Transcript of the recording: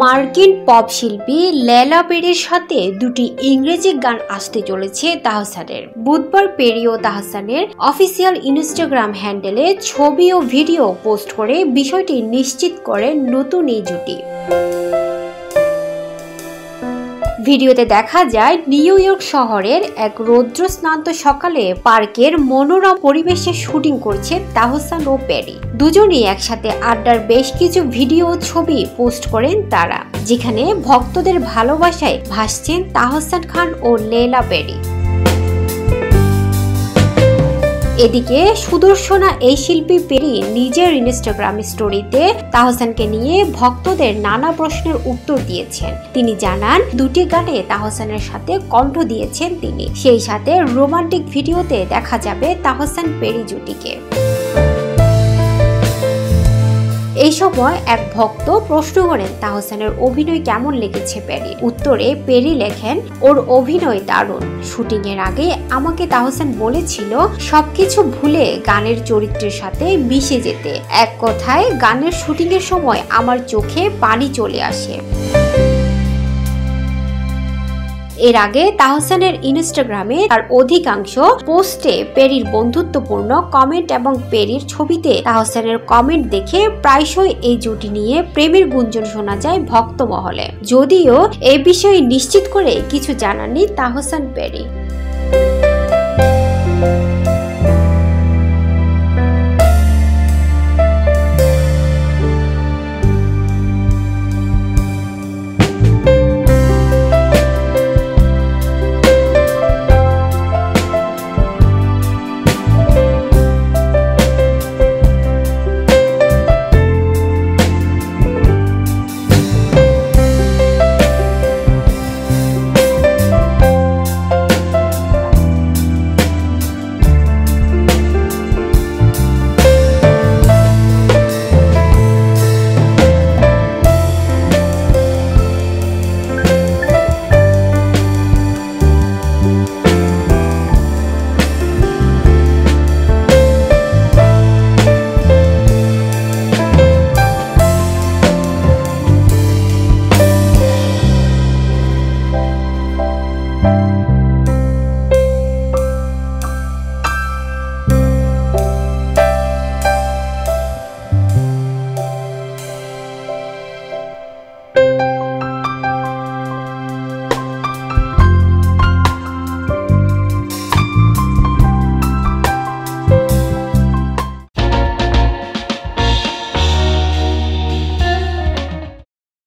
মার্কিন পপ শিল্পী লেলা পেরির সাথে দুটি ইংরেজি গান আসতে চলেছে তাহসানের। বুধবার পেরি ও তাহসানের অফিসিয়াল ইনস্টাগ্রাম হ্যান্ডেলে ছবি ও ভিডিও পোস্ট করে বিষয়টি নিশ্চিত করে নতুন এই জুটি। ভিডিওতে দেখা যায় নিউ ইয়র্ক শহরের এক রৌদ্রস্নাত সকালে পার্কের মনোরম পরিবেশে শুটিং করছে তাহসান ও পেরি। দুজনেই একসাথে আড্ডার বেশ কিছু ভিডিও ও ছবি পোস্ট করেন তারা, যেখানে ভক্তদের ভালোবাসায় ভাসছেন তাহসান খান ও লেলা পেরি। এদিকে সুদর্শনা এই শিল্পী পেরি নিজের ইনস্টাগ্রাম স্টোরিতে তাহসানকে নিয়ে ভক্তদের নানা প্রশ্নের উত্তর দিয়েছেন। তিনি জানান, দুটি গানে তাহসানের সাথে কণ্ঠ দিয়েছেন তিনি। সেই সাথে রোমান্টিক ভিডিওতে দেখা যাবে তাহসান পেরি জুটিকে। এই সময় এক ভক্ত প্রশ্ন করেন তাহসানের অভিনয় কেমন লেগেছে পেরির। উত্তরে পেরি লেখেন, ওর অভিনয় দারুণ। শুটিং এর আগে আমাকে তাহসান বলেছিল সবকিছু ভুলে গানের চরিত্রের সাথে মিশে যেতে। এক কথায় গানের শুটিং এর সময় আমার চোখে পানি চলে আসে। এর আগে তাহসানের ইনস্টাগ্রামে তার অধিকাংশ পোস্টে পেরির বন্ধুত্বপূর্ণ কমেন্ট এবং পেরির ছবিতে তাহসানের কমেন্ট দেখে প্রায়শই এই জুটি নিয়ে প্রেমের গুঞ্জন শোনা যায় ভক্ত মহলে। যদিও এই বিষয়ে নিশ্চিত করে কিছু জানাননি তাহসান পেরি।